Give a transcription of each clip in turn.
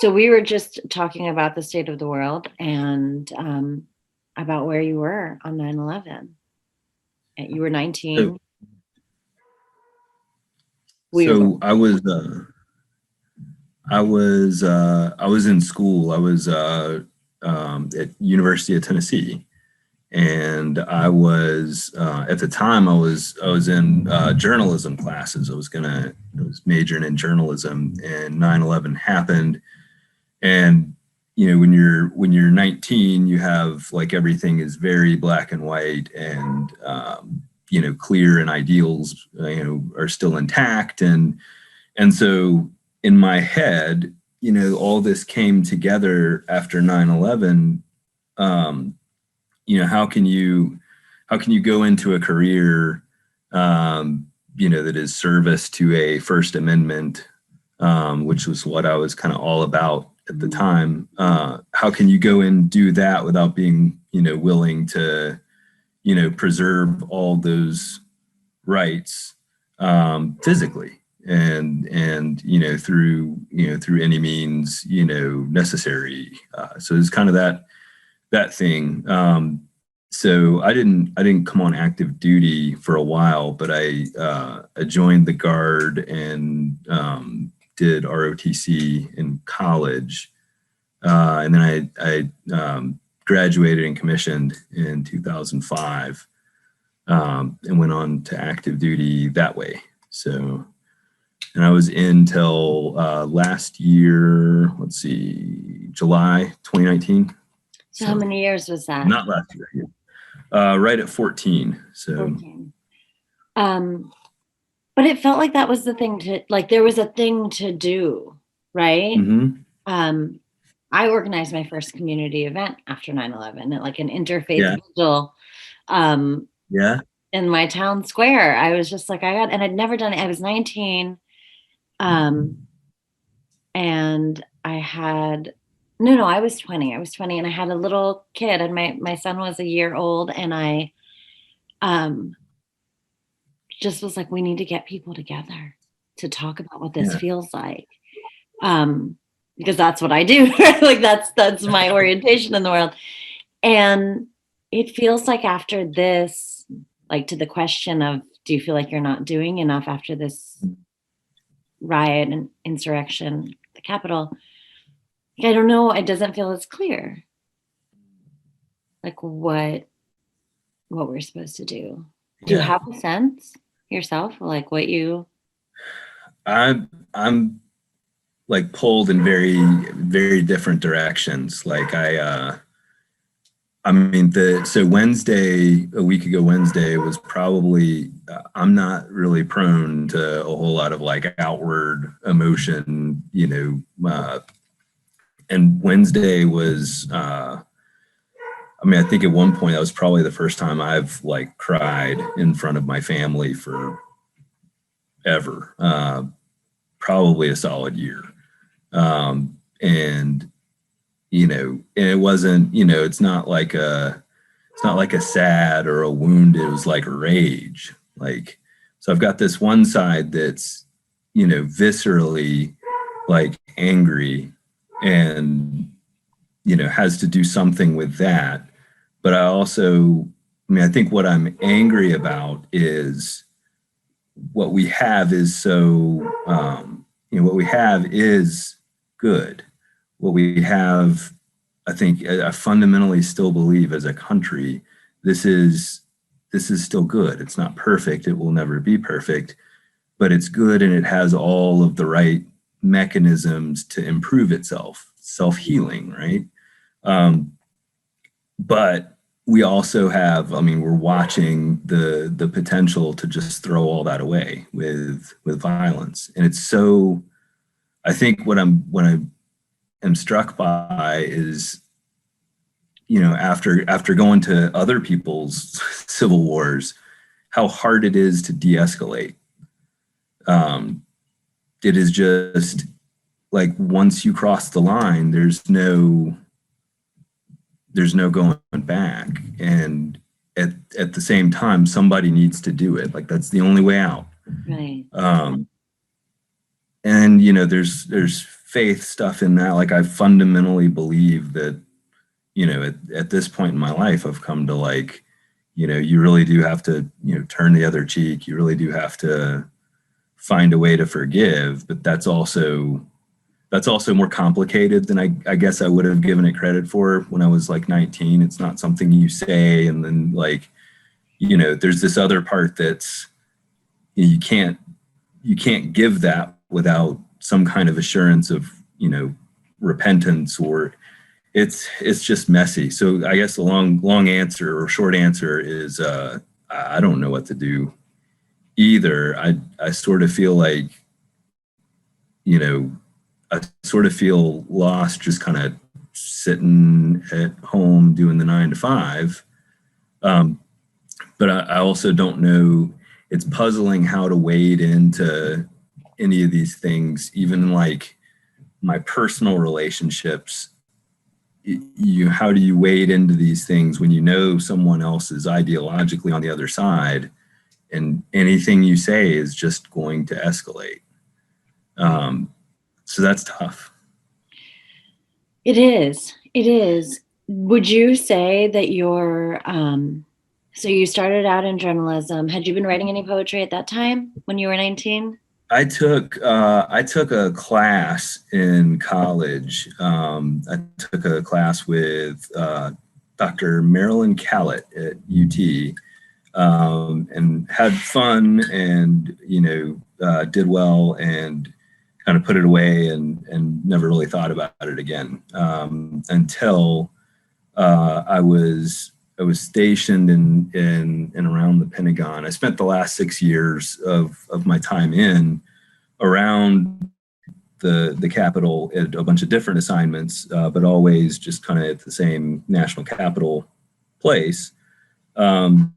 So we were just talking about the state of the world and about where you were on 9/11. You were 19. So I was in school. I was at University of Tennessee, and I was at the time I was in journalism classes. I was majoring in journalism, and 9/11 happened. And when you're 19, you have like everything is very black and white, and clear, and ideals are still intact, and so in my head, all this came together after 9/11. How can you go into a career that is service to a First Amendment, which was what I was kind of all about at the time. How can you go and do that without being willing to preserve all those rights physically, and through any means necessary. So it's kind of that thing. So I didn't come on active duty for a while, but I joined the Guard and did ROTC in college, and then I graduated and commissioned in 2005, and went on to active duty that way. So, and I was in till last year. Let's see, July 2019. So how many years was that? Not last year. Right at 14. So. 14. But it felt like that was the thing there was a thing to do, right? Mm-hmm. I organized my first community event after 9/11, like an interfaith vigil. In my town square. I was just like, and I'd never done it. I was 19. And I was 20. I was 20 and I had a little kid, and my son was a year old, and I just was like, we need to get people together to talk about what this feels like. Because that's what I do. Like that's my orientation in the world. And it feels like after this, like to the question of, do you feel like you're not doing enough after this riot and insurrection, the Capitol? I don't know. It doesn't feel as clear. Like what we're supposed to do. Do you have a sense yourself, like what you? I'm like pulled in very, very different directions. Like so Wednesday, a week ago Wednesday, was probably, I'm not really prone to a whole lot of like outward emotion, and Wednesday was, I think at one point that was probably the first time I've like cried in front of my family for ever, probably a solid year. And it wasn't, it's not like a sad or a wound. It was like a rage. Like, so I've got this one side that's, viscerally like angry and, has to do something with that. But I also, I think what I'm angry about is what we have is so, what we have is good. What we have, I think, I fundamentally still believe as a country, this is still good. It's not perfect. It will never be perfect, but it's good, and it has all of the right mechanisms to improve itself, self-healing, right? But we also have, we're watching the potential to just throw all that away with violence. And it's so, I think what I am struck by is, after going to other people's civil wars, how hard it is to de-escalate. It is just like, once you cross the line, there's no going back. And at the same time, somebody needs to do it. Like, that's the only way out. Right. And there's faith stuff in that. Like I fundamentally believe that, you know, at this point in my life, I've come to like, you know, you really do have to, you know, turn the other cheek. You really do have to find a way to forgive, but that's also more complicated than I guess I would have given it credit for when I was like 19. It's not something you say and then like, you know, there's this other part that's you can't give that without some kind of assurance of, you know, repentance, or it's just messy. So I guess the long answer or short answer is I don't know what to do either. I sort of feel like, you know, I sort of feel lost just kind of sitting at home doing the 9 to 5. But I also don't know. It's puzzling how to wade into any of these things, even like my personal relationships. How do you wade into these things when you know someone else is ideologically on the other side and anything you say is just going to escalate? So that's tough. It is. It is. Would you say that so you started out in journalism. Had you been writing any poetry at that time when you were 19? I took a class in college. I took a class with Dr. Marilyn Callett at UT, and had fun, and you know, did well, and kind of put it away, and never really thought about it again until I was stationed in around the Pentagon. I spent the last 6 years of my time in around the Capitol at a bunch of different assignments, but always just kind of at the same national capital place. And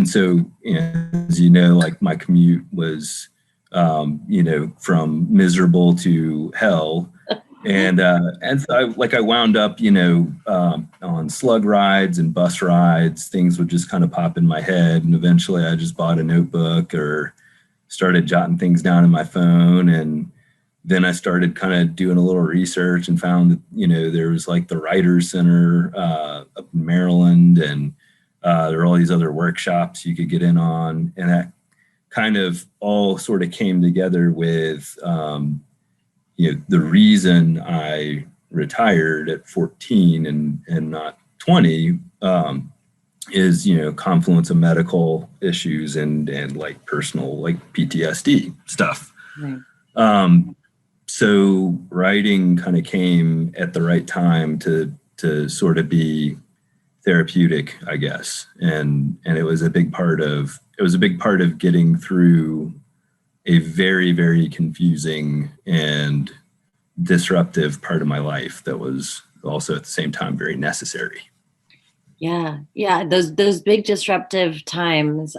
so, you know, as you know, like my commute was, you know, from miserable to hell. And so I wound up, you know, on slug rides and bus rides. Things would just kind of pop in my head, and eventually I just bought a notebook or started jotting things down in my phone. And then I started kind of doing a little research and found that, you know, there was like the Writers Center up in Maryland, and there were all these other workshops you could get in on, and that kind of all sort of came together with you know, the reason I retired at 14 and not 20 is, you know, confluence of medical issues and like personal, like PTSD stuff. Right. So writing kind of came at the right time to sort of be therapeutic, I guess. And it was a big part of getting through a very, very confusing and disruptive part of my life that was also at the same time very necessary. Yeah. Yeah. Those big disruptive times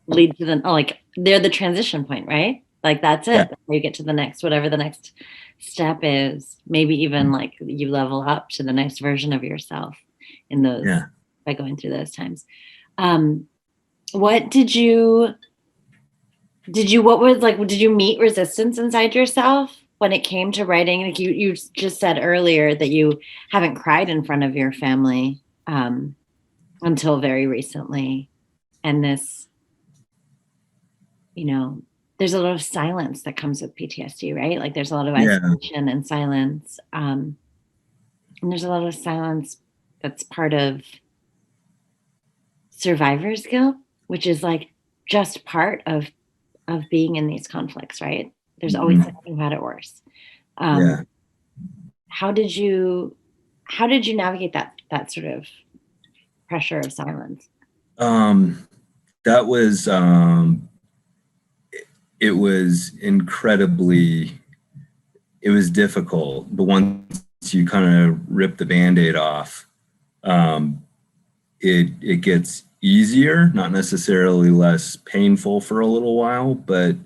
lead to like they're the transition point, right? Like that's it. Yeah. You get to the next, whatever the next step is, maybe even like you level up to the next version of yourself in those, by going through those times. What did you meet resistance inside yourself when it came to writing? Like you just said earlier that you haven't cried in front of your family until very recently. And this, you know, there's a lot of silence that comes with PTSD, right? Like there's a lot of isolation and silence. And there's a lot of silence that's part of survivor's guilt, which is like just part of being in these conflicts, right? There's always something about it worse. How did you navigate that sort of pressure of silence? That was it was difficult, but once you kind of rip the Band-Aid off, it gets easier, not necessarily less painful for a little while, but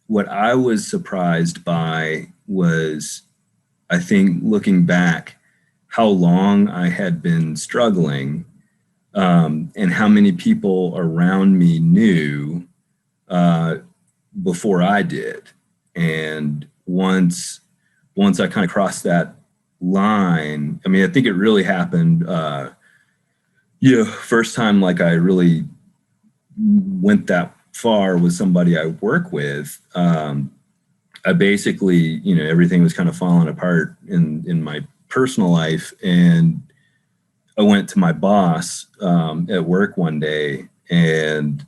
what I was surprised by was, I think, looking back, how long I had been struggling, and how many people around me knew before I did. And once I kind of crossed that line, I mean, I think it really happened, first time like I really went that far with somebody I work with. I basically, everything was kind of falling apart in my personal life. And I went to my boss at work one day and,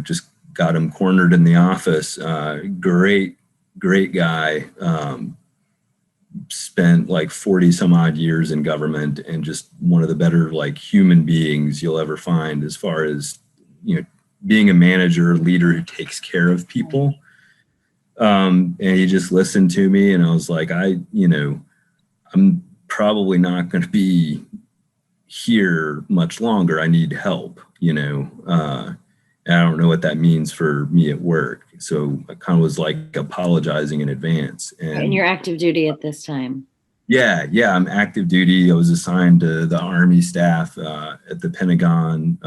just got him cornered in the office. Great guy. Spent like 40 some odd years in government and just one of the better like human beings you'll ever find as far as, being a manager, leader who takes care of people. And he just listened to me and I was like, I'm probably not going to be here much longer. I need help, and I don't know what that means for me at work. So I kind of was like apologizing in advance. And you're active duty at this time. Yeah, I'm active duty. I was assigned to the Army staff at the Pentagon,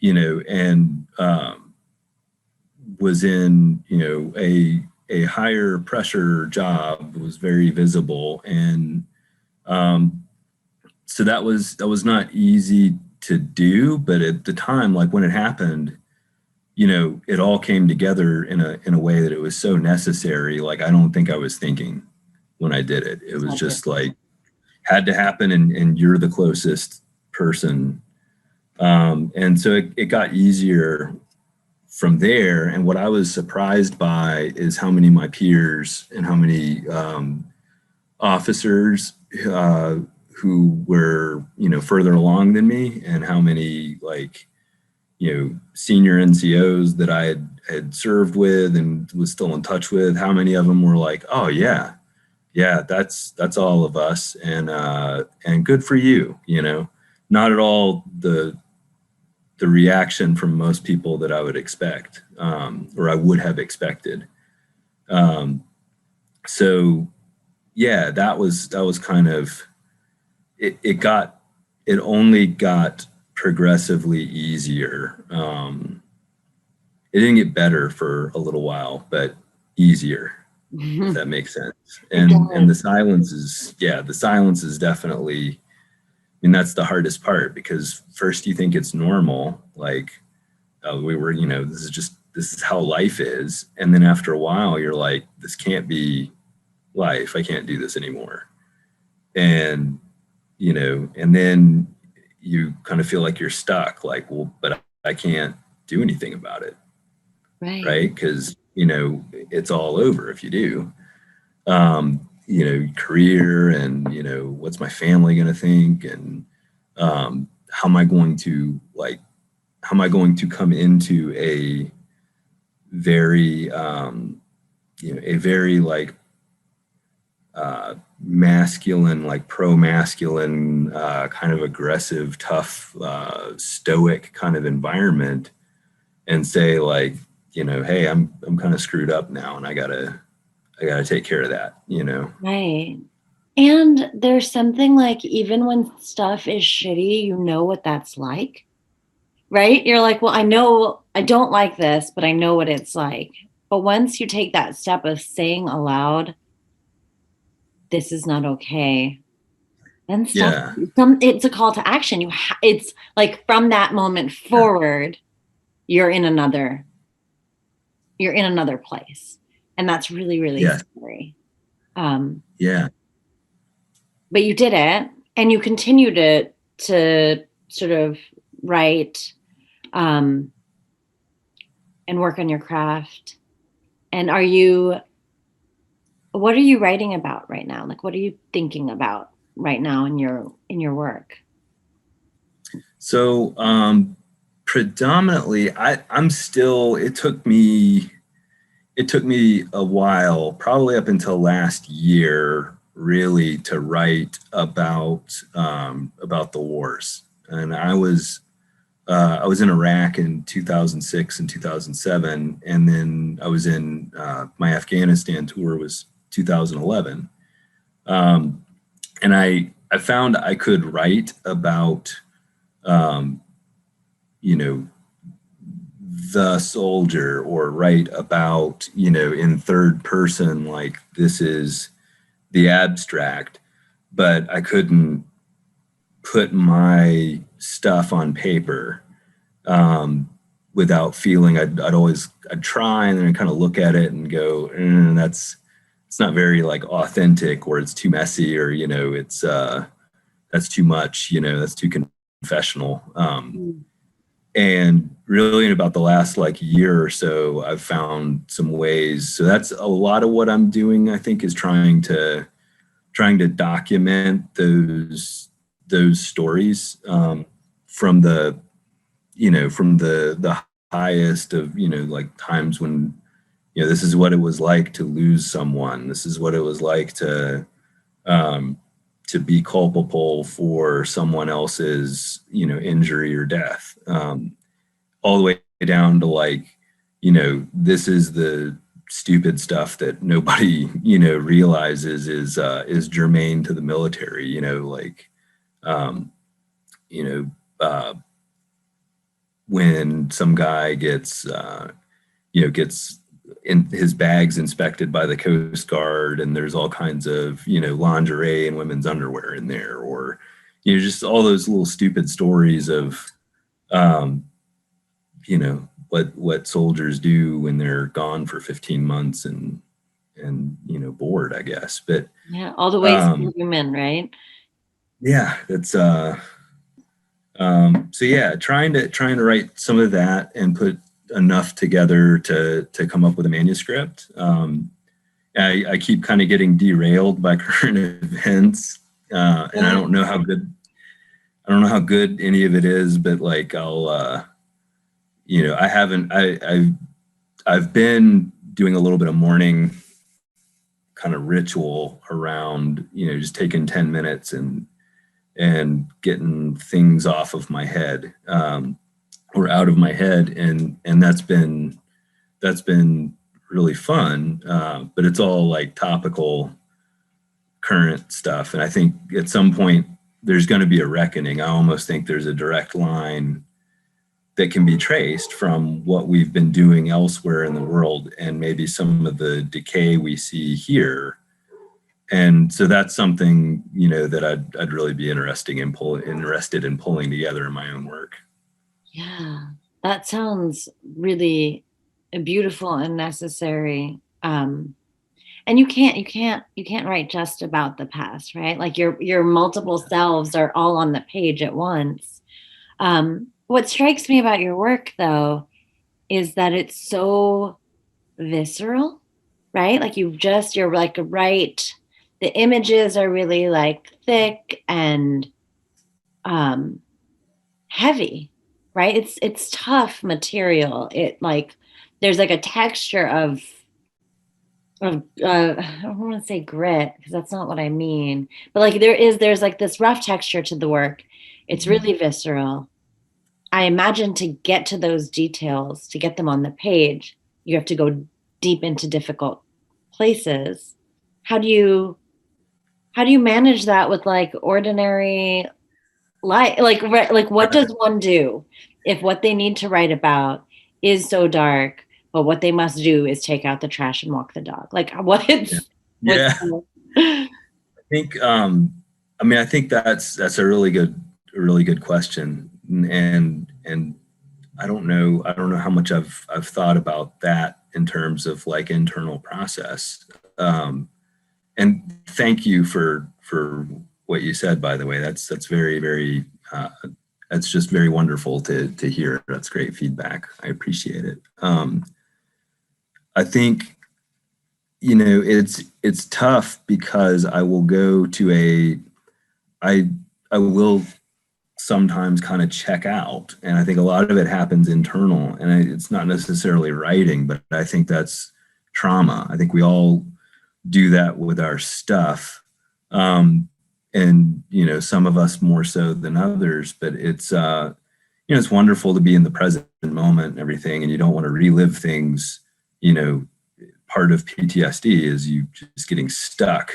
and was in, a higher pressure job, was very visible. And so that was not easy to do, but at the time, like when it happened, it all came together in a way that it was so necessary. Like, I don't think I was thinking when I did it. It was just like, had to happen, and you're the closest person. And so it got easier from there. And what I was surprised by is how many of my peers and how many officers who were, further along than me, and how many like, senior NCOs that I had served with and was still in touch with, how many of them were like, oh yeah, that's all of us. And good for you, not at all the reaction from most people that I would expect, or I would have expected. So yeah, that was kind of, it only got progressively easier. It didn't get better for a little while, but easier, if that makes sense. And the silence is definitely, I mean, that's the hardest part, because first you think it's normal, like we were, this is how life is. And then after a while you're like, this can't be life. I can't do this anymore. And, and then you kind of feel like you're stuck, like, well, but I can't do anything about it. Right. Because, it's all over if you do. Career and, what's my family going to think? And how am I going to come into a very, like masculine, like pro-masculine, kind of aggressive, tough, stoic kind of environment, and say like, hey, I'm kind of screwed up now, and I gotta take care of that, Right. And there's something like, even when stuff is shitty, what that's like, right? You're like, well, I know I don't like this, but I know what it's like. But once you take that step of saying aloud, this is not okay, then stuff, it's a call to action. It's like, from that moment forward, you're in another place. And that's really, really scary. But you did it, and you continue to sort of write, and work on your craft. And what are you writing about right now? Like, what are you thinking about right now in your work? So, predominantly, it took me a while, probably up until last year, really, to write about the wars. And I was in Iraq in 2006 and 2007, and then I was in my Afghanistan tour was 2011, and I found I could write about the soldier or write about, in third person, like this is the abstract, but I couldn't put my stuff on paper without feeling I'd try and then kind of look at it and go, it's not very like authentic, or it's too messy, or, it's, that's too much, that's too confessional. And really in about the last like year or so, I've found some ways. So that's a lot of what I'm doing, I think, is trying to document those stories from the highest of, like times when, this is what it was like to lose someone. This is what it was like to be culpable for someone else's, injury or death, all the way down to like, this is the stupid stuff that nobody, realizes is germane to the military, like, you know, when some guy gets in his bags inspected by the Coast Guard, and there's all kinds of, lingerie and women's underwear in there, or, just all those little stupid stories of, what soldiers do when they're gone for 15 months and, bored, I guess. But yeah, all the ways of women, right? yeah, it's, so yeah, trying to write some of that and put enough together to come up with a manuscript. I keep kind of getting derailed by current events, and I don't know how good any of it is, but like I've been doing a little bit of morning kind of ritual around, just taking 10 minutes and getting things off of my head, or out of my head. And that's been really fun. But it's all like topical current stuff. And I think at some point there's going to be a reckoning. I almost think there's a direct line that can be traced from what we've been doing elsewhere in the world and maybe some of the decay we see here. And so that's something, that I'd really be interested in pulling together in my own work. Yeah, that sounds really beautiful and necessary. And you can't write just about the past, right? Like your multiple selves are all on the page at once. What strikes me about your work, though, is that it's so visceral, right? Like you're like, right. The images are really like thick and heavy, right? It's tough material. It like there's like a texture of I don't want to say grit because that's not what I mean, but like there's like this rough texture to the work. It's really visceral. I imagine to get to those details, to get them on the page, you have to go deep into difficult places. How do you manage that with like ordinary life? Like what does one do if what they need to write about is so dark, but what they must do is take out the trash and walk the dog? Like Yeah. I think, I think that's a really good question. And I don't know how much I've thought about that in terms of like internal process. And thank you for what you said, by the way. That's very, very, that's just very wonderful to hear. That's great feedback. I appreciate it. I think, it's tough because I will go to I will sometimes kind of check out. And I think a lot of it happens internal, and it's not necessarily writing, but I think that's trauma. I think we all do that with our stuff. And, some of us more so than others, but it's, it's wonderful to be in the present moment and everything. And you don't want to relive things. Part of PTSD is you just getting stuck,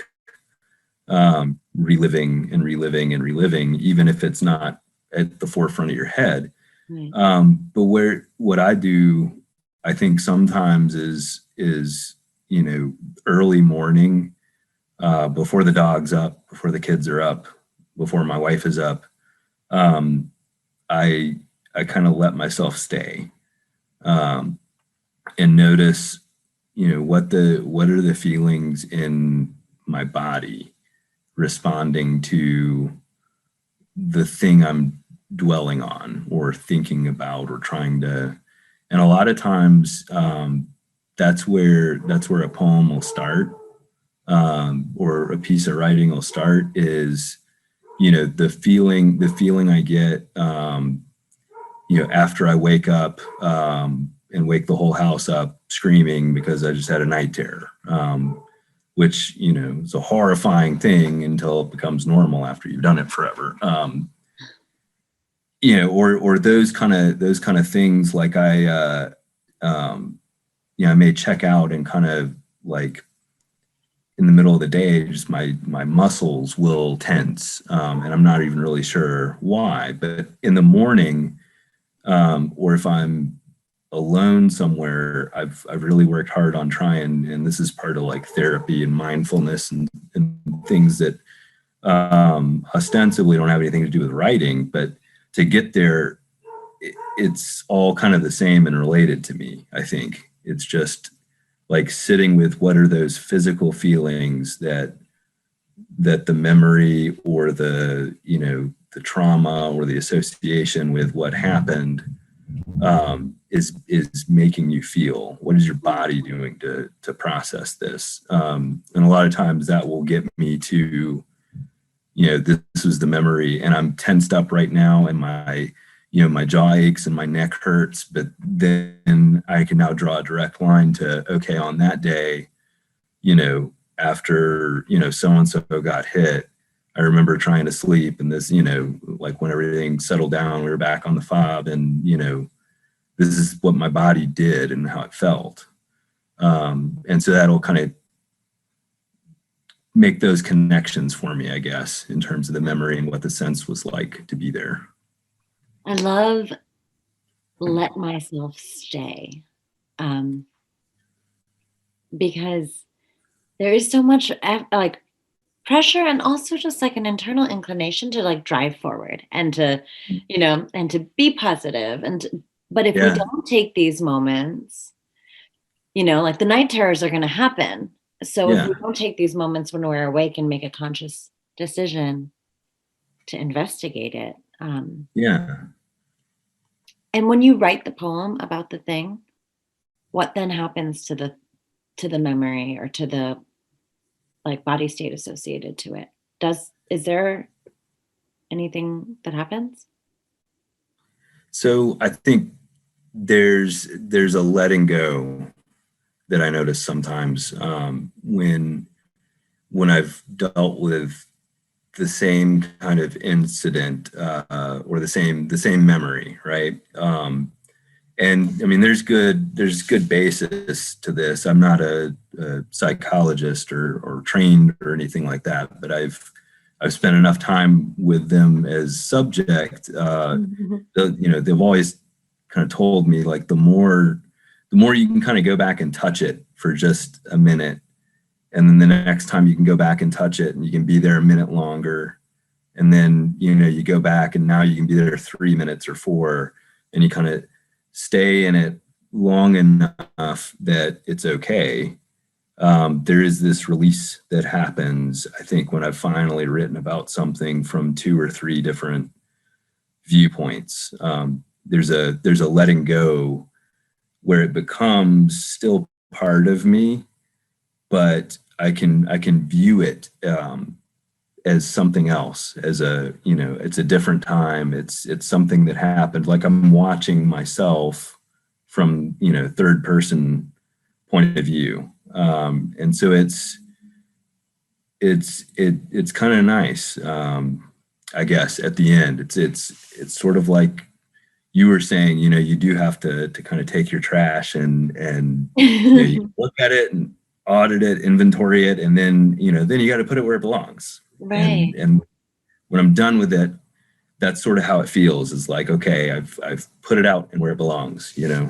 reliving and reliving and reliving, even if it's not at the forefront of your head. Right. But what I do, I think sometimes is, early morning, before the dog's up, before the kids are up, before my wife is up. Um, I I kind of let myself stay, um, and notice, what are the feelings in my body responding to the thing I'm dwelling on or thinking about or trying to. And a lot of times, that's where a poem will start, or a piece of writing will start. Is, the feeling I get, after I wake up, and wake the whole house up screaming because I just had a night terror, which, is a horrifying thing until it becomes normal after you've done it forever. Or those kind of things, like I may check out and kind of, like, in the middle of the day, just my muscles will tense, and I'm not even really sure why. But in the morning, or if I'm alone somewhere, I've really worked hard on trying, and this is part of like therapy and mindfulness and things that, ostensibly don't have anything to do with writing, but to get there, it's all kind of the same and related to me. I think it's just like sitting with what are those physical feelings that the memory or the trauma or the association with what happened, is making you feel. What is your body doing to process this? And a lot of times that will get me to, this was the memory, and I'm tensed up right now, and my jaw aches and my neck hurts. But then I can now draw a direct line to, okay, on that day, after, so and so got hit, I remember trying to sleep, and this, like when everything settled down, we were back on the fob, and this is what my body did and how it felt. And so that'll kind of make those connections for me, I guess, in terms of the memory and what the sense was like to be there. I love let myself stay, because there is so much like pressure, and also just like an internal inclination to like drive forward and to, and to be positive. But if we Yeah. don't take these moments, like the night terrors are going to happen. So if Yeah. we don't take these moments when we're awake and make a conscious decision to investigate it. Yeah. And when you write the poem about the thing, what then happens to the memory or to the like body state associated to it? Is there anything that happens? So I think there's a letting go that I notice sometimes, when I've dealt with the same kind of incident, or the same memory, right? And I mean, there's good basis to this. I'm not a psychologist or trained or anything like that, but I've spent enough time with them as subject. They've always kind of told me, like, the more you can kind of go back and touch it for just a minute, and then the next time you can go back and touch it and you can be there a minute longer, and then you go back and now you can be there 3 minutes or four, and you kind of stay in it long enough that it's okay. There is this release that happens, I think, when I've finally written about something from two or three different viewpoints. There's a letting go where it becomes still part of me, but I can view it, as something else, as it's a different time. It's something that happened. Like I'm watching myself from third person point of view, and so it's kind of nice. I guess at the end, it's sort of like you were saying. You do have to kind of take your trash and you look at it and audit it, inventory it, and then you got to put it where it belongs. Right. And when I'm done with it, that's sort of how it feels. Is like, okay, I've put it out and where it belongs, you know.